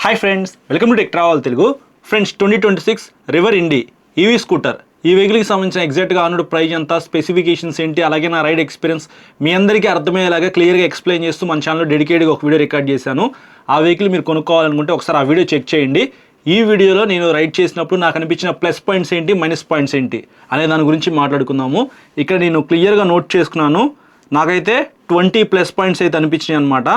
Hi friends, welcome to tech travel Telugu. Friends, 2026 river indie EV scooter ఈ వెహికల్కి సంబంధించిన ఎగ్జాక్ట్గా ఆనుడు ప్రైజ్ ఎంత, స్పెసిఫికేషన్స్ ఏంటి, అలాగే నా రైడ్ ఎక్స్పీరియన్స్ మీ అందరికీ అర్థమయ్యేలాగా క్లియర్గా ఎక్స్ప్లెయిన్ చేస్తూ మన ఛానల్లో డెడికేట్గా ఒక వీడియో రికార్డ్ చేశాను. ఆ వెహికల్ మీరు కొనుక్కోవాలనుకుంటే ఒకసారి ఆ వీడియో చెక్ చేయండి. ఈ వీడియోలో నేను రైడ్ చేసినప్పుడు నాకు అనిపించిన ప్లస్ పాయింట్స్ ఏంటి, మైనస్ పాయింట్స్ ఏంటి అనే దాని గురించి మాట్లాడుకుందాము. ఇక్కడ నేను క్లియర్గా నోట్ చేసుకున్నాను. నాకైతే 20 ప్లస్ పాయింట్స్ అయితే అనిపించినాయి అనమాట.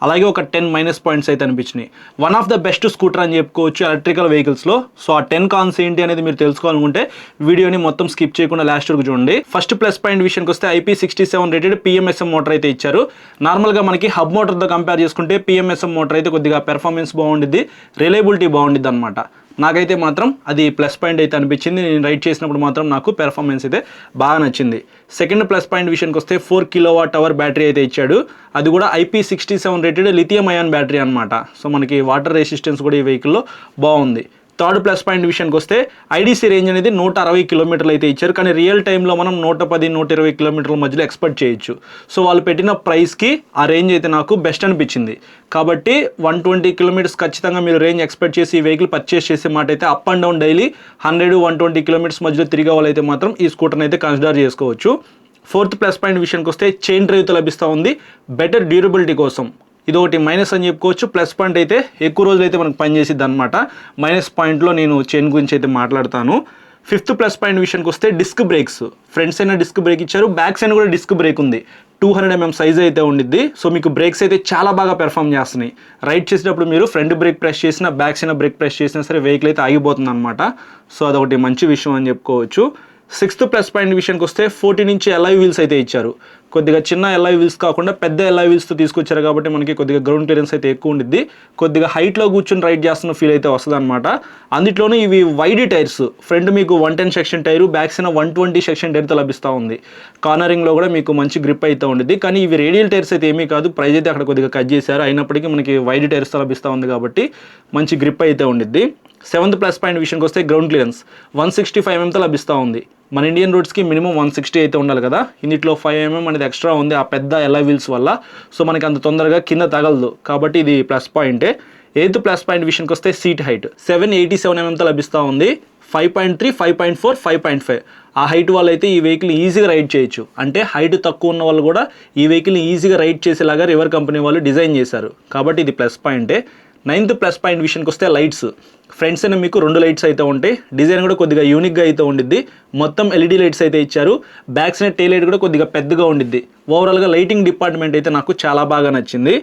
అలాగే ఒక 10 మైనస్ పాయింట్స్ అయితే అనిపించినాయి. One of the best scooter అని చెప్పుకోవచ్చు ఎలక్ట్రికల్ వెహికల్స్లో. సో ఆ 10 కాన్స్ ఏంటి అనేది మీరు తెలుసుకోవాలనుకుంటే వీడియోని మొత్తం స్కిప్ చేయకుండా లాస్ట్ వరకు చూడండి. ఫస్ట్ ప్లస్ పాయింట్ విషయానికి వస్తే IP67 రేటెడ్ PMSM మోటార్ అయితే ఇచ్చారు. నార్మల్గా మనకి హబ్ మోటార్తో కంపేర్ చేసుకుంటే PMSM మోటార్ అయితే కొద్దిగా పెర్ఫార్మెన్స్ బాగుండిద్ది, రిలయబిలిటీ బాగుండిద్ది అనమాట. నాకైతే మాత్రం అది ప్లస్ పాయింట్ అయితే అనిపించింది. నేను రైడ్ చేసినప్పుడు మాత్రం నాకు పెర్ఫార్మెన్స్ అయితే బాగా నచ్చింది. సెకండ్ ప్లస్ పాయింట్ విషయానికి వస్తే 4 kWh బ్యాటరీ అయితే ఇచ్చాడు. అది కూడా IP67 rated lithium ion battery అనమాట. సో మనకి వాటర్ రెసిస్టెన్స్ కూడా ఈ వెహికల్లో బాగుంది. థర్డ్ ప్లస్ పాయింట్ విషయానికి వస్తే IDC రేంజ్ అనేది 160 కిలోమీటర్లు అయితే ఇచ్చారు. కానీ రియల్ టైంలో మనం 110-120 కిలోమీటర్ల మధ్యలో ఎక్స్పెక్ట్ చేయొచ్చు. సో వాళ్ళు పెట్టిన ప్రైస్కి ఆ రేంజ్ అయితే నాకు బెస్ట్ అనిపించింది. కాబట్టి 120 కిలోమీటర్స్ ఖచ్చితంగా మీరు రేంజ్ ఎక్స్పెక్ట్ చేసి ఈ వెహికల్ పర్చేస్ చేసే మాట అయితే up and down daily 100-120 kilometres మధ్యలో తిరిగే వాళ్ళైతే మాత్రం ఈ స్కూటర్ని అయితే కన్సిడర్ చేసుకోవచ్చు. ఫోర్త్ ప్లస్ పాయింట్ విషయానికి వస్తే చైన్ డ్రైవ్తో లభిస్తూ ఉంది బెటర్ డ్యూరబిలిటీ కోసం. ఇది ఒకటి మైనస్ అని చెప్పుకోవచ్చు. ప్లస్ పాయింట్ అయితే ఎక్కువ రోజులు అయితే మనకు పనిచేసిద్ది అనమాట. మైనస్ పాయింట్లో నేను చైన్ గురించి అయితే మాట్లాడతాను. ఫిఫ్త్ ప్లస్ పాయింట్ విషయానికి వస్తే disc brakes. Front side disc brake ఇచ్చారు, బ్యాక్ సైడ్ కూడా డిస్క్ బ్రేక్ ఉంది. 200 mm సైజ్ అయితే ఉండిద్ది. సో మీకు బ్రేక్స్ అయితే చాలా బాగా పెర్ఫామ్ చేస్తున్నాయి. రైడ్ చేసేటప్పుడు మీరు ఫ్రంట్ బ్రేక్ ప్రెస్ చేసినా, బ్యాక్ సైడ్ బ్రేక్ ప్రెస్ చేసినా సరే వెహికల్ అయితే ఆగిపోతుంది అనమాట. సో అదొకటి మంచి విషయం అని చెప్పుకోవచ్చు. సిక్స్త్ ప్లస్ పాయింట్ విషయానికి వస్తే 14 ఇంచ్ ఎల్ఐ వీల్స్ అయితే ఇచ్చారు. కొద్దిగా చిన్న ఎల్ఐ వీల్స్ కాకుండా పెద్ద ఎల్ఐ వీల్స్తో తీసుకొచ్చారు కాబట్టి మనకి కొద్దిగా గ్రౌండ్ క్లియరెన్స్ అయితే ఎక్కువ ఉండిద్ది. కొద్దిగా హైట్లో కూర్చొని రైడ్ చేస్తున్న ఫీల్ అయితే వస్తుంది అనమాట. అందులోనూ ఇవి వైడ్ టైర్స్. ఫ్రంట్ మీకు 110 section tyre, back side 120 section టైర్తో లభిస్తూ ఉంది. కార్నరింగ్లో కూడా మీకు మంచి గ్రిప్ అయితే ఉండిద్ది. కానీ ఇవి రేడియల్ టైర్స్ అయితే ఏమీ కాదు, ప్రైస్ అయితే అక్కడ కొద్దిగా కట్ చేశారు. అయినప్పటికీ మనకి వైడ్ టైర్స్తో లభిస్తూ ఉంది కాబట్టి మంచి గ్రిప్ అయితే ఉండిద్ది. సెవెంత్ ప్లస్ పాయింట్ విషయానికి వస్తే గ్రౌండ్ క్లియరెన్స్ 165 mm లభిస్తూ ఉంది. మన ఇండియన్ రోడ్స్కి మినిమం 160 అయితే ఉండాలి కదా. ఇందులో 5 mm అనేది ఎక్స్ట్రా ఉంది ఆ పెద్ద ఎల్ఐ వీల్స్ వల్ల. సో మనకి అంత తొందరగా కింద తగలదు కాబట్టి ఇది ప్లస్ పాయింటే. ఎయిత్ ప్లస్ పాయింట్ విషయానికి వస్తే సీట్ హైట్ 787 mm లభిస్తూ ఉంది. 5.3, 5.4, 5.5 ఆ హైట్ వాళ్ళు అయితే ఈ వెహికల్ ఈజీగా రైడ్ చేయొచ్చు. అంటే హైట్ తక్కువ ఉన్న వాళ్ళు కూడా ఈ వెహికల్ని ఈజీగా రైడ్ చేసేలాగా రివర్ కంపెనీ వాళ్ళు డిజైన్ చేశారు కాబట్టి ఇది ప్లస్ పాయింటే. నైన్త్ ప్లస్ పాయింట్ విషయానికి వస్తే లైట్స్. ఫ్రంట్ సైడ్ మీకు 2 లైట్స్ అయితే ఉంటాయి. డిజైన్ కూడా కొద్దిగా యూనిక్గా అయితే ఉండిద్ది. మొత్తం LED లైట్స్ అయితే ఇచ్చారు. బ్యాక్ సైడ్ టైల్ లైట్ కూడా కొద్దిగా పెద్దగా ఉండిద్ది. ఓవరాల్గా లైటింగ్ డిపార్ట్మెంట్ అయితే నాకు చాలా బాగా నచ్చింది.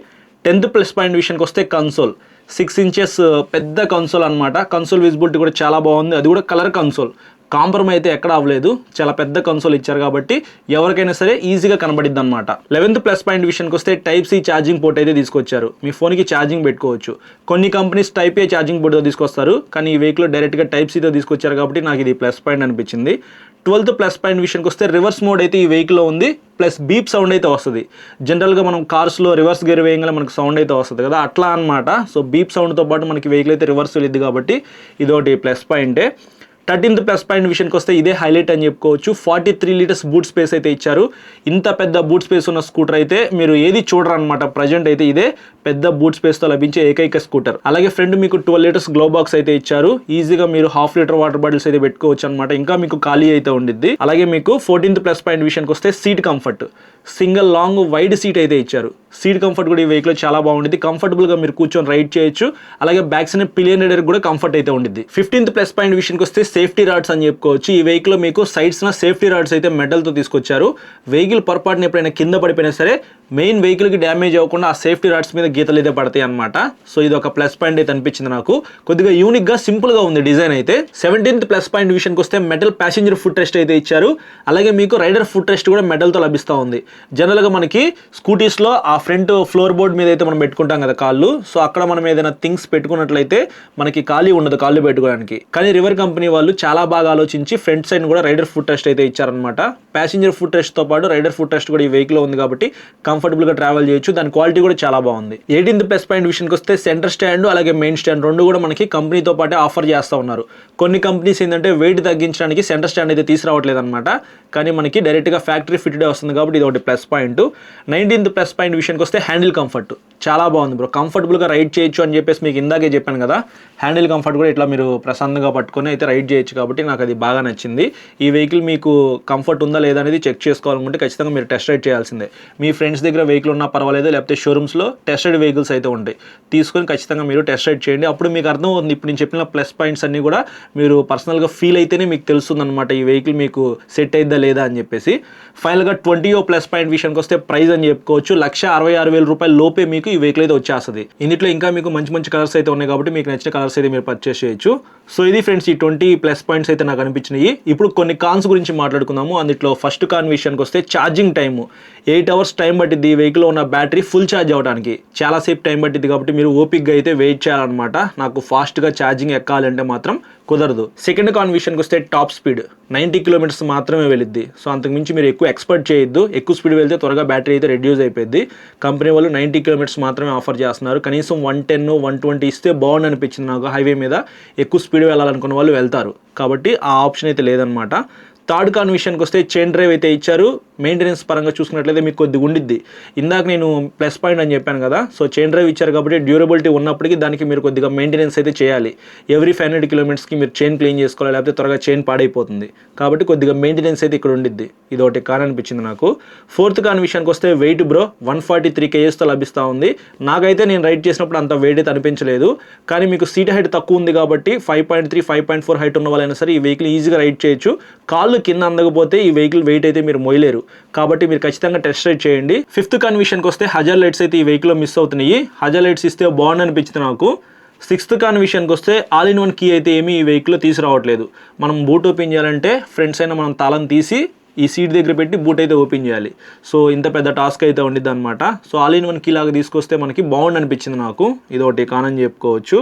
10th ప్లస్ పాయింట్ విషయానికి వస్తే కన్సోల్ 6 ఇంచెస్ పెద్ద కన్సోల్ అనమాట. కన్సోల్ విజిబిలిటీ కూడా చాలా బాగుంది. అది కూడా కలర్ కన్సోల్. కాంప్రమైజ్ అయితే ఎక్కడ అవ్వలేదు. చాలా పెద్ద కన్సోల్ ఇచ్చారు కాబట్టి ఎవరికైనా సరే ఈజీగా కనబడిద్ది అనమాట. 11th ప్లస్ పాయింట్ విషయానికి వస్తే Type-C ఛార్జింగ్ పోర్ట్ అయితే తీసుకొచ్చారు. మీ ఫోన్కి ఛార్జింగ్ పెట్టుకోవచ్చు. కొన్ని కంపెనీస్ Type-A ఛార్జింగ్ పోర్ట్తో తీసుకొస్తారు, కానీ ఈ వెహికల్ డైరెక్ట్గా Type-Cతో తీసుకొచ్చారు కాబట్టి నాకు ఇది ప్లస్ పాయింట్ అనిపించింది. 12th ప్లస్ పాయింట్ విషయానికి వస్తే రివర్స్ మోడ్ అయితే ఈ వెహికల్లో ఉంది, ప్లస్ బీప్ సౌండ్ అయితే వస్తుంది. జనరల్గా మనం కార్స్లో రివర్స్ గేర్ వేయగానే మనకు సౌండ్ అయితే వస్తుంది కదా, అట్లా అనమాట. సో బీప్ సౌండ్తో పాటు మనకి వెహికల్ అయితే రివర్స్ వెళ్ళిద్ది కాబట్టి ఇదొకటి ప్లస్ పాయింటే. 13th ప్లస్ పాయింట్ విషయానికి వస్తే ఇదే హైలైట్ అని చెప్పుకోవచ్చు. 43 లీటర్స్ బూట్ స్పేస్ అయితే ఇచ్చారు. ఇంత పెద్ద బూట్ స్పేస్ ఉన్న స్కూటర్ అయితే మీరు ఏది చూడరు అనమాట. ప్రజెంట్ అయితే ఇదే పెద్ద బూట్ స్పేస్తో లభించే ఏకైక స్కూటర్. అలాగే ఫ్రంట్ మీకు 12 లీటర్స్ గ్లో బాక్స్ అయితే ఇచ్చారు. ఈజీగా మీరు 1/2 లీటర్ వాటర్ బాటిల్స్ అయితే పెట్టుకోవచ్చు అనమాట. ఇంకా మీకు ఖాళీ అయితే ఉండిద్ది. అలాగే మీకు 14th ప్లస్ పాయింట్ విషయానికి వస్తే seat comfort. Single long wide seat అయితే ఇచ్చారు. సీట్ కంఫర్ట్ కూడా ఈ వెహికల్ చాలా బాగుండిద్ది. కంఫర్టబుల్గా మీరు కూర్చొని రైడ్ చేయొచ్చు. అలాగే బ్యాక్ సైడ్ పిలియన్ రైడర్ కూడా కంఫర్ట్ అయితే ఉండిద్ది. 15th ప్లస్ పాయింట్ విషయానికి వస్తే సేఫ్టీ రాడ్స్ అని చెప్పుకోవచ్చు. ఈ వెహికల్ మీకు సైడ్స్న సేఫ్టీ రాడ్స్ అయితే మెటల్తో తీసుకొచ్చారు. వెహికల్ పొరపాటున ఎప్పుడైనా కింద పడిపోయినా సరే మెయిన్ వెహికల్కి డ్యామేజ్ అవ్వకుండా ఆ సేఫ్టీ రాడ్స్ మీద గీతలు అయితే పడతాయి అనమాట. సో ఇది ఒక ప్లస్ పాయింట్ అయితే అనిపించింది నాకు. కొద్దిగా యూనిక్గా సింపుల్గా ఉంది డిజైన్ అయితే. 17th ప్లస్ పాయింట్ విషయానికి వస్తే మెటల్ ప్యాసింజర్ ఫుట్ రెస్ట్ అయితే ఇచ్చారు. అలాగే మీకు రైడర్ ఫుట్ రెస్ట్ కూడా మెటల్తో లభిస్తూ ఉంది. జనరల్గా మనకి స్కూటీస్లో ఆ ఫ్రంట్ ఫ్లోర్ బోర్డ్ మీద అయితే మనం పెట్టుకుంటాం కదా కాళ్ళు. సో అక్కడ మనం ఏదైనా థింగ్స్ పెట్టుకున్నట్లయితే మనకి ఖాళీ ఉండదు కాళ్ళు పెట్టుకోవడానికి. కానీ రివర్ కంపెనీ వాళ్ళు చాలా బాగా ఆలోచించి ఫ్రంట్ సైడ్ కూడా రైడర్ ఫుట్ రెస్ట్ అయితే ఇచ్చారనమాట. ప్యాసింజర్ ఫుట్ రెస్ట్తో పాటు రైడర్ ఫుట్ రెస్ట్ కూడా ఈ వెహికల్లో ఉంది కాబట్టి కంఫర్టబుల్గా ట్రావెల్ చేయొచ్చు. దాని క్వాలిటీ కూడా చాలా బాగుంది. 18th ప్లస్ పాయింట్ విషయానికి వస్తే సెంటర్ స్టాండ్ అలాగే మెయిన్ స్టాండ్ రెండు కూడా మనకి కంపెనీతో పాటే ఆఫర్ చేస్తూ ఉన్నారు. కొన్ని కంపెనీస్ ఏంటంటే వెయిట్ తగ్గించడానికి సెంటర్ స్టాండ్ అయితే తీసుకురావట్లేదు అనమాట, కానీ మనకి డైరెక్ట్గా ఫ్యాక్టరీ ఫిటెడ్ వస్తుంది కాబట్టి ఇది ఒకటి plus point. 19th plus point విషయానికి వస్తే హ్యాండిల్ కంఫర్ట్ చాలా బాగుంది బ్రో. కంఫర్టబుల్గా రైడ్ చేయొచ్చు అని చెప్పేసి మీకు ఇందాకే చెప్పాను కదా, హ్యాండిల్ కంఫర్ట్ కూడా ఇట్లా మీరు ప్రశాంతంగా పట్టుకొని అయితే రైడ్ చేయొచ్చు కాబట్టి నాకు అది బాగా నచ్చింది. ఈ వెహికల్ మీకు కంఫర్ట్ ఉందా లేదా అనేది చెక్ చేసుకోవాలనుకుంటే ఖచ్చితంగా మీరు టెస్ట్ రైడ్ చేయాల్సిందే. మీ ఫ్రెండ్స్ దగ్గర వెహికల్ ఉన్నా పర్వాలేదు, లేకపోతే షోరూమ్స్లో టెస్ట్ రైడ్ వెహికల్స్ అయితే ఉంటాయి, తీసుకొని ఖచ్చితంగా మీరు టెస్ట్ రైడ్ చేయండి. అప్పుడు మీకు అర్థం అవుతుంది ఇప్పుడు నేను చెప్పిన ప్లస్ పాయింట్స్ అన్నీ కూడా మీరు పర్సనల్గా ఫీల్ అయితేనే మీకు తెలుస్తుంది అనమాట ఈ వెహికల్ మీకు సెట్ అయిద్దా లేదా అని చెప్పేసి. ఫైనల్గా 20th ప్లస్ పాయింట్ విషయానికి వస్తే ప్రైస్ అని చెప్పుకోవచ్చు. 1,66,000 రూపాయల లోపే మీకు ఈ వెహికల్ అయితే వచ్చేస్తుంది. ఇందులో ఇంకా మీకు మంచి మంచి కలర్స్ అయితే ఉన్నాయి కాబట్టి మీకు నచ్చిన కలర్స్ అయితే మీరు పర్చేస్ చేయొచ్చు. సో ఇది ఫ్రెండ్స్ ఈ 20 ప్లస్ పాయింట్స్ అయితే నాకు అనిపించినాయి. ఇప్పుడు కొన్ని కాన్స్ గురించి మాట్లాడుకుందాము. అందులో ఫస్ట్ కాన్ విషయానికి వస్తే ఛార్జింగ్ టైము 8 hours టైం పట్టింది ఈ వెహికల్లో ఉన్న బ్యాటరీ ఫుల్ ఛార్జ్ అవ్వడానికి. చాలాసేపు టైం పట్టింది కాబట్టి మీరు ఓపిక్గా అయితే వెయిట్ చేయాలన్నమాట. నాకు ఫాస్ట్గా ఛార్జింగ్ ఎక్కాలంటే మాత్రం కుదరదు. సెకండ్ కాన్ విషయానికి వస్తే టాప్ స్పీడ్ 90 kilometers మాత్రమే వెళ్ళిద్ది. సో అంతకుమించి మీరు ఎక్కువ ఎక్స్పెక్ట్ చేయొద్దు. ఎక్కువ స్పీడ్ వెళ్తే త్వరగా బ్యాటరీ అయితే రెడ్యూస్ అయిపోయింది. కంపెనీ వాళ్ళు 90 kilometers మాత్రమే ఆఫర్ చేస్తున్నారు. కనీసం 110, 120 ఇస్తే బాగుంది అనిపించింది నాకు. హైవే మీద ఎక్కువ స్పీడ్ వెళ్ళాలనుకున్న వాళ్ళు వెళ్తారు కాబట్టి ఆ ఆప్షన్ అయితే లేదనమాట. థర్డ్ కాన్ విషయానికి వస్తే చైన్ డ్రైవ్ అయితే ఇచ్చారు. మెయింటెనెన్స్ పరంగా చూసుకున్నట్లయితే మీకు కొద్దిగా ఉండిద్ది. ఇందాక నేను ప్లస్ పాయింట్ అని చెప్పాను కదా, సో చైన్ డ్రైవ్ ఇచ్చారు కాబట్టి డ్యూరబిలిటీ ఉన్నప్పటికీ దానికి మీరు కొద్దిగా మెయింటెనెన్స్ అయితే చేయాలి. ఎవ్రీ 500 kilometersకి మీరు చైన్ క్లీన్ చేసుకోవాలి, లేకపోతే త్వరగా చైన్ పాడైపోతుంది. కాబట్టి కొద్దిగా మెయింటెనెన్స్ అయితే ఇక్కడ ఉండిద్ది. ఇది ఒకటి కాన్ అనిపించింది నాకు. ఫోర్త్ కాన్ విషయానికి వస్తే వెయిట్ బ్రో 143 kgsతో లభిస్తూ ఉంది. నాకైతే నేను రైడ్ చేసినప్పుడు అంత వెయిట్ అయితే అనిపించలేదు, కానీ మీకు సీట్ హైట్ తక్కువ ఉంది కాబట్టి 5.3, 5.4 హైట్ ఉన్న వాళ్ళైనా సరే ఈ వెహికల్ ఈజీగా రైడ్ చేయొచ్చు. కాళ్ళు కింద అందకపోతే ఈ వెహికల్ వెయిట్ అయితే మీరు మొయ్యలేరు కాబట్టి మీరు ఖచ్చితంగా టెస్ట్ రైడ్ చేయండి. ఫిఫ్త్ కాన్ విషయానికి వస్తే హజార్ లైట్స్ అయితే ఈ వెహికల్లో మిస్ అవుతున్నాయి. హజార్ లైట్స్ ఇస్తే బాగుంది అనిపించింది నాకు. సిక్స్త్ కాన్ విషయానికి వస్తే ఆల్ ఇన్ వన్ కీ అయితే ఏమీ ఈ వెహికల్లో తీసుకురావట్లేదు. మనం బూట్ ఓపెన్ చేయాలంటే ఫ్రంట్ సైడ్ మనం తాళం తీసి ఈ సీట్ దగ్గర పెట్టి బూట్ అయితే ఓపెన్ చేయాలి. సో ఇంత పెద్ద టాస్క్ అయితే ఉండిద్ది అనమాట. So all in one key లాగా తీసుకొస్తే మనకి బాగుంది అనిపించింది నాకు. ఇది ఒకటి కాన్ అని చెప్పుకోవచ్చు.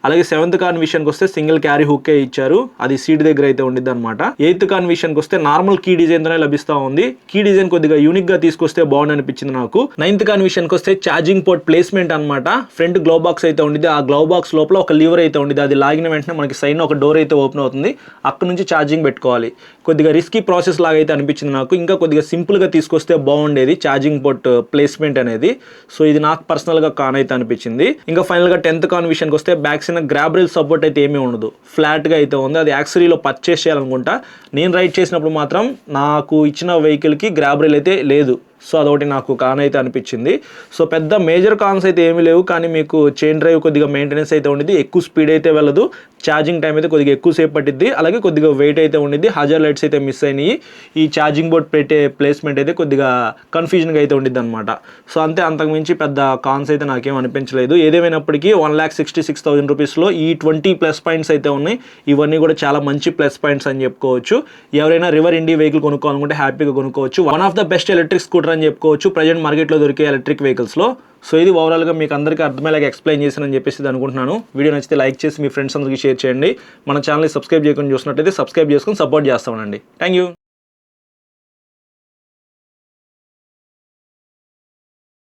అలాగే 7th కాన్ విషయానికి వస్తే సింగిల్ క్యారీ హుక్కే ఇచ్చారు, అది సీట్ దగ్గర అయితే ఉండిద్ది అనమాట. 8th కాన్ విషయానికి వస్తే నార్మల్ కీ డిజైన్తోనే లభిస్తూ ఉంది. కీ డిజైన్ కొద్దిగా యూనిక్గా తీసుకొస్తే బాగుంది అనిపించింది నాకు. 9th కాన్ విషయానికి వస్తే ఛార్జింగ్ పోర్ట్ ప్లేస్మెంట్ అనమాట. ఫ్రంట్ గ్లౌ బాక్స్ అయితే ఉండిద్ది. ఆ గ్లౌ బాక్స్ లోపల ఒక లివర్ అయితే ఉండిద్ది. అది లాగిన వెంటనే మనకి సైడ్ ఒక డోర్ అయితే ఓపెన్ అవుతుంది. అక్కడ నుంచి ఛార్జింగ్ పెట్టుకోవాలి. కొద్దిగా రిస్కీ ప్రాసెస్ లాగా అయితే అనిపించింది నాకు. ఇంకా కొద్దిగా సింపుల్గా తీసుకొస్తే బాగుండేది ఛార్జింగ్ పోర్ట్ ప్లేస్మెంట్ అనేది. సో ఇది నాకు పర్సనల్గా కాన్ అయితే అనిపించింది. ఇంకా ఫైనల్గా 10th కాన్ విషయానికి వస్తే back side grab rail support అయితే ఏమీ ఉండదు, ఫ్లాట్గా అయితే ఉంది. అది యాక్సరీలో పర్చేస్ చేయాలనుకుంటా. నేను రైడ్ చేసినప్పుడు మాత్రం నాకు ఇచ్చిన వెహికల్కి గ్రాబ్ రైల్ అయితే లేదు. సో అదొకటి నాకు కాన్ అయితే అనిపించింది. సో పెద్ద మేజర్ కాన్స్ అయితే ఏమీ లేవు, కానీ మీకు చైన్ డ్రైవ్ కొద్దిగా మెయింటెనెన్స్ అయితే ఉండిద్ది. ఎక్కువ స్పీడ్ అయితే వెళ్ళదు. ఛార్జింగ్ టైం అయితే కొద్దిగా ఎక్కువసేపు పట్టిద్ది. అలాగే కొద్దిగా వెయిట్ అయితే ఉండిద్ది. హజార్ లైట్స్ అయితే మిస్ అయినాయి. ఈ ఛార్జింగ్ బోర్డ్ పెట్టే ప్లేస్మెంట్ అయితే కొద్దిగా కన్ఫ్యూజన్గా అయితే ఉండిద్ది అనమాట. సో అంతే, అంతకుమించి పెద్ద కాన్స్ అయితే నాకేం అనిపించలేదు. ఏదేమైనప్పటికీ 1,66,000 రూపీస్లో ఈ 20 ప్లస్ పాయింట్స్ అయితే ఉన్నాయి. ఇవన్నీ కూడా చాలా మంచి ప్లస్ పాయింట్స్ అని చెప్పుకోవచ్చు. ఎవరైనా రివర్ ఇండి వెహికల్ కొనుక్కోవాలనుకుంటే హ్యాపీగా కొనుక్కోవచ్చు. One of the best electric scooter అని చెప్పుకోవచ్చు ప్రజెంట్ మార్కెట్లో దొరికే ఎలక్ట్రిక్ వెహికల్స్లో. సో ఇది ఓవరాల్గా మీకు అందరికీ అర్థమయ్యేలాగా ఎక్స్ప్లెయిన్ చేశానని చెప్పేసి అనుకుంటున్నాను. వీడియో నచ్చితే లైక్ చేసి మీ ఫ్రెండ్స్ అందరికీ షేర్ చేయండి. మన ఛానల్ని సబ్స్క్రైబ్ చేయకుండా చూసినట్టయితే సబ్స్క్రైబ్ చేసుకొని సపోర్ట్ చేస్తామండి. Thank you.